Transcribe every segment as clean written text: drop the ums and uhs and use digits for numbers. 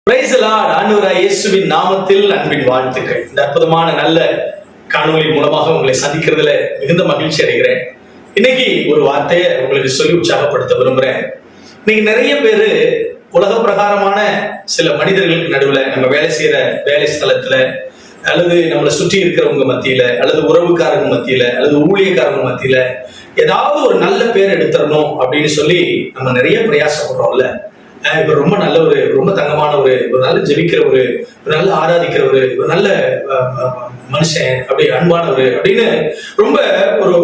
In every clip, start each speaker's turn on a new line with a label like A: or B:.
A: Praise the Lord. ஆண்டவராகிய இயேசுவின் நாமத்தில் அன்பின் வாழ்த்துக்கள். இந்த அற்புதமான நல்ல காணொளி மூலமாக உங்களை சந்திக்கிறதுல மிகுந்த மகிழ்ச்சி அடைகிறேன். இன்னைக்கு ஒரு வார்த்தையை உங்களுக்கு சொல்லி உற்சாகப்படுத்த விரும்புறேன். இன்னைக்கு நிறைய பேரு உலக பிரகாரமான சில மனிதர்களுக்கு நடுவுல, நம்ம வேலை செய்யற வேலை ஸ்தலத்துல, அல்லது நம்மளை சுற்றி இருக்கிறவங்க மத்தியில, அல்லது உறவுக்காரங்க மத்தியில, அல்லது ஊழியக்காரங்க மத்தியில ஏதாவது ஒரு நல்ல பேர் எடுத்துடணும் அப்படின்னு சொல்லி நம்ம நிறைய பிரயாசப்படுறோம்ல. இவர் ரொம்ப நல்ல ரொம்ப தங்கமான ஒரு நல்ல ஜெபிக்கிற ஒரு நல்ல ஆராதிக்கிற ஒரு நல்ல மனுஷன், அப்படி அன்பானவர் அப்படின்னு ரொம்ப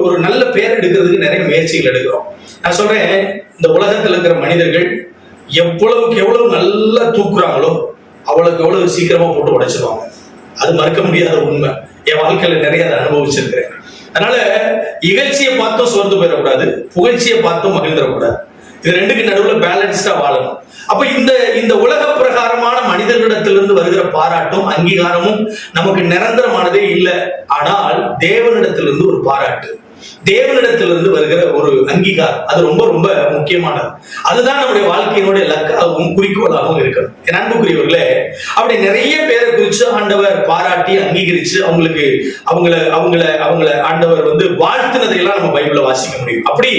A: ஒரு நல்ல பேர் எடுக்கிறதுக்கு நிறைய முயற்சிகள் எடுக்கிறோம். நான் சொல்றேன், இந்த உலகத்துல இருக்கிற மனிதர்கள் எவ்வளவுக்கு எவ்வளவு நல்லா தூக்குறாங்களோ அவ்வளவுக்கு எவ்வளவு சீக்கிரமா போட்டு உடைச்சிருவாங்க. அது மறுக்க முடியாத உண்மை. என் வாழ்க்கையில நிறைய அதை அனுபவிச்சிருக்கிறேன். அதனால இகழ்ச்சியை பார்த்தும் சோர்ந்து போயிடக்கூடாது, புகழ்ச்சியை பார்த்தும் மகிழ்ந்துடக்கூடாது. இது ரெண்டுக்கு நடுவுல பேலன்ஸ்டா வாழணும். அப்ப இந்த உலக பிரகாரமான மனிதர்களிடத்திலிருந்து வருகிற பாராட்டும் அங்கீகாரமும் நமக்கு நிரந்தரமானதே இல்லை. ஆனால் தேவனிடத்திலிருந்து ஒரு பாராட்டு, தேவனிடத்திலிருந்து வருகிற ஒரு அங்கீகாரம், அது ரொம்ப ரொம்ப முக்கியமானது. அதுதான் நம்முடைய வாழ்க்கையினுடைய இலக்காகவும் குறிக்கோளாகவும் இருக்கணும். என் அன்புக்குரியவர்களே, அப்படி நிறைய பேரை குறிச்சு ஆண்டவர் பாராட்டி அங்கீகரிச்சு அவங்கள ஆண்டவர் வாழ்த்தினதையெல்லாம் நம்ம பைபிள்ல வாசிக்க முடியும். அப்படி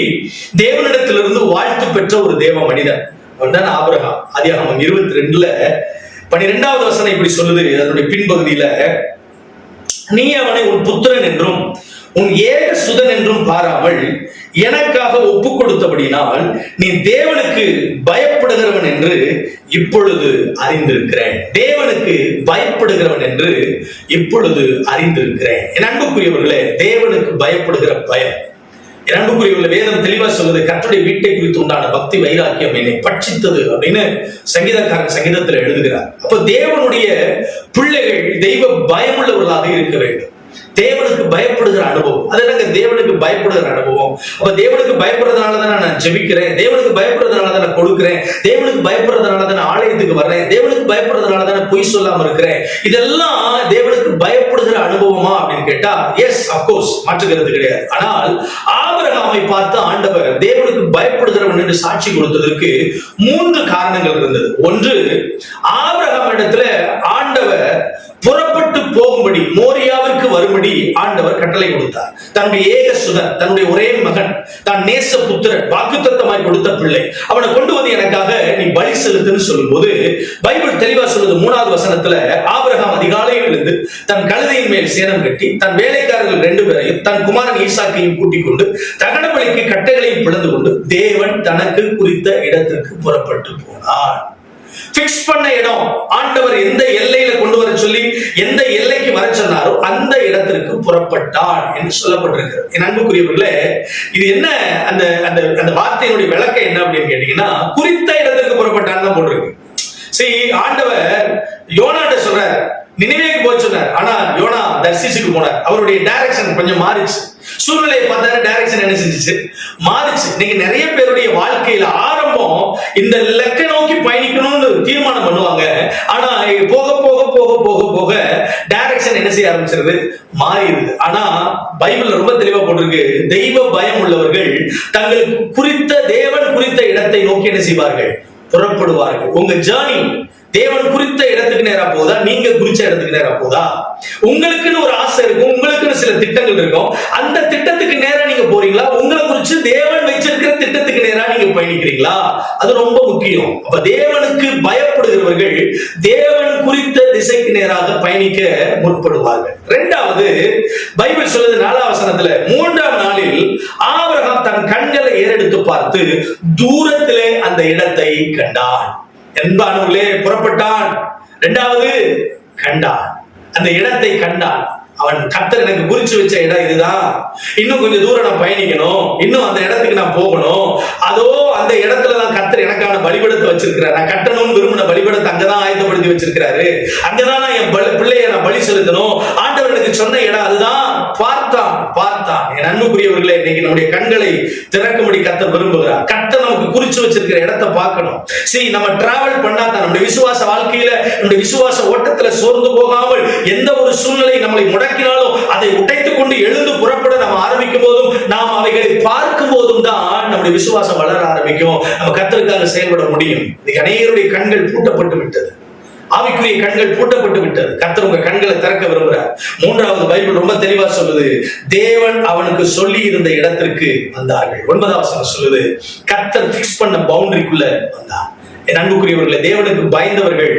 A: தேவனிடத்திலிருந்து வாழ்த்து பெற்ற ஒரு தேவ மனிதன் அவன்தான் ஆபிரகாம். ஆதியாகமம் 22 12வது வசனம் இப்படி சொல்லுது. அதனுடைய பின்பகுதியில, நீ அவனை உன் புத்திரன் என்றும் உன் ஏக சுதன் என்றும் பாராமல் எனக்காக ஒப்பு கொடுத்தபடினால் நீ தேவனுக்கு பயப்படுகிறவன் என்று இப்பொழுது அறிந்திருக்கிறேன். தேவனுக்கு பயப்படுகிறவன் என்று இப்பொழுது அறிந்திருக்கிறேன். என் அன்புக்குரியவர்களே, தேவனுக்கு பயப்படுகிற பயம், என் அன்புக்குரியவர்களே, வேதம் தெளிவா சொல்லுது, கர்த்தருடைய வீட்டை குறித்து உண்டான பக்தி வைராக்கியம் என்னை பட்சித்தது அப்படின்னு சங்கீதக்காரன் சங்கீதத்தில் எழுதுகிறார். அப்ப தேவனுடைய பிள்ளைகள் தெய்வ பயமுள்ளவர்களாக இருக்க வேண்டும். தேவனுக்கு பயப்படுகிற அனுபவம், அது என்னங்க தேவனுக்கு பயப்படுகிற அனுபவம்? அப்ப தேவனுக்கு பயப்படுறதுனாலதான் நான் ஜெபிக்கிறேன், தேவனுக்கு பயப்படுறதுனாலதான் நான் கொடுக்கிறேன், தேவனுக்கு பயப்படுறதுனாலதான் நான் ஆலயத்துக்கு வர்றேன், தேவனுக்கு பயப்படுறதுனாலதான் நான் பொய் சொல்லாம இருக்கிறேன். இதெல்லாம் தேவனுக்கு பயப்படுகிற அனுபவமா அப்படின்னு கேட்டா, எஸ், அப்கோர்ஸ், மாற்றுகிறது கிடையாது. ஆனால் ஆபிரகாமை பார்த்து ஆண்டவர் தேவனுக்கு பயப்படுகிறவன் என்று சாட்சி கொடுத்ததற்கு 3 காரணங்கள் இருந்தது. ஒன்று, ஆபிரகாம் இடத்துல ஆண்டவர் புறப்பட்டு போகும்படி, மோரியாவிற்கு வரும்படி ஆண்டவர் கட்டளை கொடுத்தார். தன்னுடைய ஏக சுதன், தன்னுடைய ஒரே மகன், தான் நேச புத்திரன், வாக்குத்தத்தமாய் கொடுத்த பிள்ளை, அவனை கொண்டு வந்து எனக்காக நீ பலி செலுத்துன்னு சொல்லும் போது பைபிள் தெளிவா சொல்லுது. 3வது வசனத்துல, ஆபிரகாம் அதிகாலையில் இருந்து தன் கழுதையின் மேல் சேணம் கட்டி தன் வேலைக்காரர்கள் 2 பேரையும் தன் குமாரன் ஈசாக்கையும் கூட்டிக் கொண்டு தகன பலிக்கு கட்டைகளையும் பிளந்து கொண்டு தேவன் தனக்கு குறித்த இடத்திற்கு புறப்பட்டு போனார். பிக்ஸ் பண்ண இடம், ஆண்டவர் எந்த எல்லையில கொண்டு வர சொல்லி எந்த எல்லைக்கு வர சொன்னாரோ அந்த இடத்திற்கு புறப்பட்டான் என்று சொல்லப்பட்டிருக்கிறது. என் அன்புக்குரியவர்களே, இது என்ன, அந்த வார்த்தையினுடைய விளக்கம் என்ன அப்படின்னு கேட்டீங்கன்னா, குறித்த இடத்திற்கு புறப்பட்டான்னு தான் போட்டிருக்கு. சரி, ஆண்டவர் யோனாட்ட சொல்றாரு, நினிவேக்கு போக சொன்னார். ஆனா யோனா தர்சீசுக்கு போனார். அவருடைய டைரக்ஷன் கொஞ்சம் மாறிச்சு. சூழ்நிலையை பார்த்தாரு, டைரக்ஷன் என்ன செஞ்சிச்சு, மாறிச்சு. நீங்க நிறைய பேருடைய வாழ்க்கையில ஆரம்பம் இந்த இலக்கை நோக்கி பயணிக்கணும்னு தீர்மானம் பண்ணுவாங்க. ஆனா போக போக போக போக போக டைரக்ஷன் என்ன செய்ய ஆரம்பிச்சிருது, மாறிடுது. ஆனா பைபிள்ல ரொம்ப தெளிவா போட்டிருக்கு, தெய்வ பயம் உள்ளவர்கள் தங்களுக்கு குறித்த, தேவன் குறித்த இடத்தை நோக்கி என்ன செய்வார்கள், புறப்படுவார்கள். உங்க ஜர்னி தேவன் குறித்த இடத்துக்கு நேரா போதா, நீங்க குறிச்ச இடத்துக்கு நேரா போதா? உங்களுக்குன்னு ஒரு ஆசை இருக்கும், உங்களுக்குன்னு சில திட்டங்கள் இருக்கும். அந்த திட்டத்துக்கு நேரா நீங்க போறீங்களா? உங்களை குறிச்சு தேவன் வச்சிருக்கிற திட்டத்துக்கு நேரா நீங்க பயணிக்கிறீங்களா? அது ரொம்ப முக்கியம். அப்ப தேவனுக்கு பயப்படுகிறவர்கள் தேவன் குறித்த திசைக்கு நேராக பயணிக்க முற்படுவார்கள். 2வது, பைபிள் சொல்லுது 4வது வசனத்துல, 3ஆம் நாளில் ஆபிரகாம் தன் கண்களை ஏறெடுத்து பார்த்து தூரத்திலே அந்த இடத்தை கண்டான். என்பானவர்களே, புறப்பட்டான். 2வது, கண்டான், அந்த இடத்தை கண்டான். அவன், கர்த்தர் எனக்கு குறிச்சு வச்ச இடம் இதுதான், இன்னும் கொஞ்சம் தூரம் நான் பயணிக்கணும், இன்னும் அந்த இடத்துக்கு நான் போகணும், அதோ அந்த இடத்துல தான் கர்த்தர் எனக்கான பலிபீடத்தை வச்சிருக்கிறார், நான் கட்டணும்னு விரும்பின பலிபீடத்தை அங்கதான் ஆயத்தப்படுத்தி வச்சிருக்கிறாரு, அங்கதான் நான் என் பிள்ளைய நான் பலி செலுத்தணும், ஆண்டவர் எனக்கு சொன்ன இடம் அதுதான். பார்த்தான். என் அன்புக்குரியவர்களே, இன்னைக்கு நம்முடைய கண்களை திறக்கும்படி கர்த்தர் விரும்புகிறார். கர்த்தர் நமக்கு குறிச்சு வச்சிருக்கிற இடத்தை பார்க்கணும். சரி, நம்ம டிராவல் பண்ணாதான் நம்முடைய விசுவாச வாழ்க்கையில, நம்முடைய விசுவாச ஓட்டத்துல சோர்ந்து போகாமல், எந்த ஒரு சூழ்நிலை நம்மளை முடக்கினாலும் அதை உடைத்துக் கொண்டு எழுந்து புறப்பட நம்ம ஆரம்பிக்கும் போதும், நாம் அவைகளை பார்க்கும் போதும் தான் நம்முடைய விசுவாசம் வளர ஆரம்பிக்கும். நம்ம கர்த்தருக்காக செயல்பட முடியும். இன்னைக்கு அநேகருடைய கண்கள் பூட்டப்பட்டு விட்டது. ஆவிக்குரிய கண்கள் பூட்டப்பட்டு விட்டது. கர்த்தர் உங்க கண்களை திறக்க விரும்புகிறார். மூன்றாவது பைபிள் ரொம்ப தெளிவா சொல்லுது, தேவன் அவனுக்கு சொல்லி இருந்த இடத்திற்கு வந்தார்கள். 9ஆம் வசனம் சொல்லுது, கர்த்தர் பிக்ஸ் பண்ண பவுண்டரிக்குள்ள வந்தார். என் அன்புக்குரியவர்களே, தேவனுக்கு பயந்தவர்கள்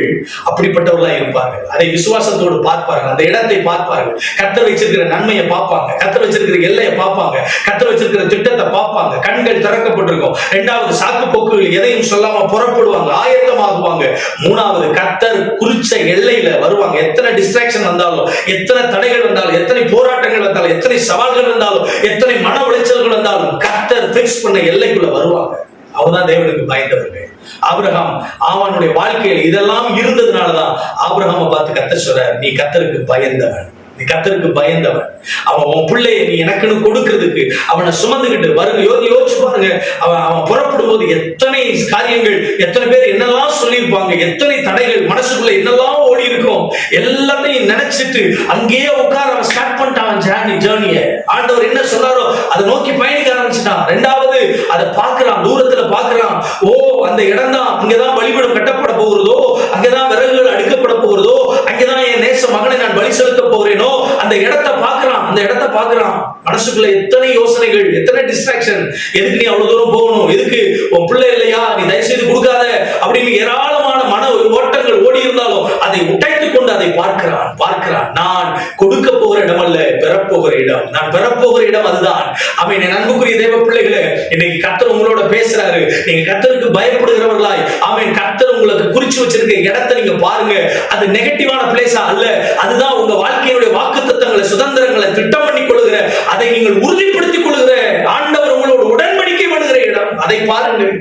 A: அப்படிப்பட்டவர்களா இருப்பார்கள். அதை விசுவாசத்தோடு பார்ப்பார்கள், அந்த இடத்தை பார்ப்பார்கள், கர்த்தர் வச்சிருக்கிற நன்மையை பார்ப்பாங்க, கர்த்தர் வச்சிருக்கிற எல்லையை பார்ப்பாங்க, கர்த்தர் வச்சிருக்கிற திட்டத்தை பார்ப்பாங்க. கண்கள் திறக்கப்பட்டிருக்கும். இரண்டாவது, சாக்கு போக்குகள் எதையும் சொல்லாம புறப்படுவாங்க, ஆயத்தமாகுவாங்க. மூணாவது, கர்த்தர் குறிச்ச எல்லையில வருவாங்க. எத்தனை டிஸ்ட்ராக்ஷன் வந்தாலும், எத்தனை தடைகள் வந்தாலும், எத்தனை போராட்டங்கள் வந்தாலும், எத்தனை சவால்கள் வந்தாலும், எத்தனை மன உளைச்சல்கள் வந்தாலும், கர்த்தர் பிக்ஸ் பண்ண எல்லைக்குள்ள வருவாங்க. அவர்தான் தேவனுக்கு பயந்தவர்கள். ஆபிரகாம் அவனுடைய வாழ்க்கையில் இதெல்லாம் இருந்ததுனாலதான் ஆபிரகாமை பார்த்து கர்த்தர் சொல்றார், நீ கர்த்தருக்கு பயந்தவன், நீ கர்த்தருக்கு பயந்தவன். அவன் உன் பிள்ளையை நீ எனக்குன்னு கொடுக்கிறதுக்கு அவனை சுமந்துகிட்டு வருங்க. யோசிச்சு பாருங்க, அவன் புறப்படும் போது எத்தனை காரியங்கள், எத்தனை பேர் என்னெல்லாம் சொல்லியிருப்பாங்க, எத்தனை தடைகள் மனசுக்குள்ள என்னெல்லாம் ஓடி இருக்கும், எல்லாத்தையும் நினைச்சிட்டு அங்கேயே உட்கார அவன் ஸ்டார்ட் பண்ணிட்டான் ஜேர்னியை. ஆண்டவர் என்ன சொன்னாரோ அதை நோக்கி பயணிக்க ஆரம்பிச்சுட்டான். ரெண்டாவது, அதை பார்க்கிறான், தூரத்துல பார்க்கிறான். ஓ, அந்த இடம் தான், அங்கேதான் பலிபீடம் கட்டப்பட போகிறதோ, அங்கேதான் விறகுகள் அடுக்கப்பட போகிறதோ, அங்கேதான் என் நேச மகனை நான் பலி செலுத்த போகிறேனோ, அந்த இடத்தை பார்க்கிறான். அந்த இடத்தை பார்க்கிறான். மனசுக்குள்ள எத்தனை யோசனைகள், எத்தனை டிஸ்ட்ராக்ஷன். எதுக்கு நீ அவ்வளவு தூரம் போகணும், எதுக்கு உன் பிள்ளை இல்லையா, நீ தயவு செய்து கொடுக்காத அப்படின்னு ஏராளமான மன ஓட்டங்கள் ஓடி இருந்தாலும் அதை உடைத்துக் கொண்டு அதை பார்க்கிறான். நான் கொடுக்க போகிற இடம் அல்ல, பெறப்போகிற இடம். நான் பெறப்போகிற இடம் அதுதான். அவன் என் அன்புக்குரிய தேவ பிள்ளைகளே, இன்னைக்கு கர்த்தர் உங்களோட பேசுறாரு. நீங்க கர்த்தருக்கு பயப்படுகிறவர்களாய், அவன் கர்த்தர் உங்களுக்கு குறிச்சு வச்சிருக்க இடத்தை நீங்க பாருங்க. அது நெகட்டிவான பிளேஸா அல்ல, அதுதான் உங்க வாழ்க்கையுடைய வாக்குத்தத்தங்களை, சுதந்திரங்களை திட்டம் பண்ணி கொள்ளுகிற, அதை நீங்கள் உறுதிப்படுத்திக் கொள்ளுகிற, ஆண்டவர் உங்களோட உடன்படிக்கை பண்ணுகிற இடம். அதை பாருங்கள்,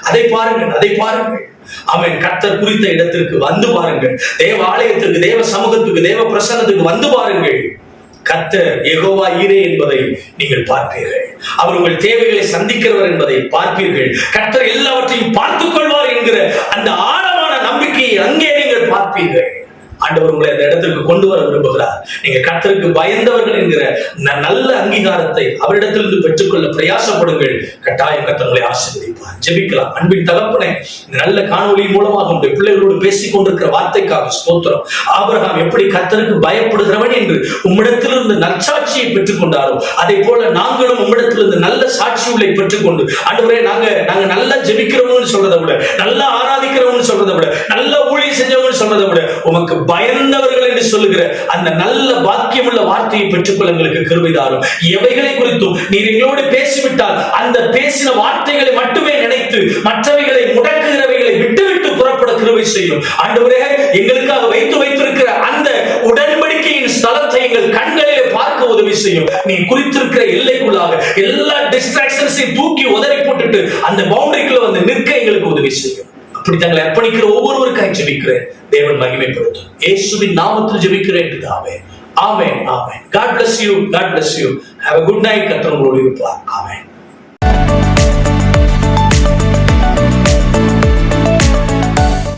A: அதை பாருங்கள், அதை பாருங்கள். அவன் கர்த்தர் குறித்த இடத்திற்கு வந்து பாருங்கள். தேவ ஆலயத்திற்கு, தேவ சமூகத்துக்கு, தேவ பிரசன்னத்துக்கு வந்து பாருங்கள். கர்த்தர் யெகோவா ஈரே என்பதை நீங்கள் பார்ப்பீர்கள். அவர் உங்கள் தேவைகளை சந்திக்கிறவர் என்பதை பார்ப்பீர்கள். கர்த்தர் எல்லாவற்றையும் பார்த்துக் கொள்வார் என்கிற அந்த ஆழமான நம்பிக்கையை அங்கே நீங்கள் பார்ப்பீர்கள். ஆண்டவர் உங்களை அந்த இடத்திற்கு கொண்டு வர விரும்புகிறார். நீங்க கர்த்தருக்கு பயந்தவர்கள் என்கிற நல்ல அங்கீகாரத்தை அவரிடத்திலிருந்து பெற்றுக்கொள்ள பிரயாசப்படுங்கள். கட்டாயம் கர்த்தர் உங்களை ஆசீர்வதிப்பார். ஜெபிக்கலாம். அன்பின் தகப்பனே, இந்த நல்ல காணொளியின் மூலமாக உங்களுடைய பிள்ளைகளோடு பேசிக் கொண்டிருக்கிற வார்த்தைக்காக ஸ்தோத்திரம். ஆபிரகாம் எப்படி கர்த்தருக்கு பயப்படுகிறவன் என்று உம்மிடத்திலிருந்து நற்சாட்சியை பெற்றுக் கொண்டாரோ, அதே போல நாங்களும் உம்மிடத்திலிருந்து நல்ல சாட்சிகளை பெற்றுக்கொண்டு, ஆண்டவரே, நாங்க நல்லா ஜெபிக்கிறவங்க சொல்றதை விட, நல்லா ஆராதிக்கிறவங்க சொல்றதை விட, நல்ல ஊழியம் செஞ்சவங்க சொல்றதை விட, உமக்கு பயந்தவர்கள் என்று சொல்லுகிற அந்த நல்ல பாக்கியமுள்ள வார்த்தையை பெற்றுக்கொள்ள எங்களுக்கு கிருபை தாரும். எவைகளை குறித்தும் நீர் எங்களோடு பேசிவிட்டால் அந்த பேசின வார்த்தைகளை மட்டுமே நினைத்து மற்றவைகளை முடக்குகிறவைகளை விட்டுவிட்டு புறப்பட கிருபை செய்யும். ஆண்டவரே, எங்களுக்காக வைத்திருக்கிற அந்த உடன்படிக்கையின் ஸ்தலத்தை எங்கள் கண்களிலே பார்க்க உதவி செய்யும். நீ குறித்திருக்கிற எல்லைக்குள்ளாக எல்லா டிஸ்ட்ராக்ஷன்ஸையும் தூக்கி உதறி போட்டுட்டு அந்த பவுண்டரிக்குள்ள வந்து நிற்க எங்களுக்கு உதவி செய்யும். அப்படி தங்களை அர்ப்பணிக்கிற ஒவ்வொருவருக்காக ஜெபிக்கிறேன். தேவன் மகிமைப்படுத்தும். இயேசுவின் நாமத்தில் ஜெபிக்கிறேன் பிதாவே. ஆமென், ஆமென். God bless you. God bless you. Have a good night. கர்த்தர் உங்களோடு இருப்பார். ஆமென்.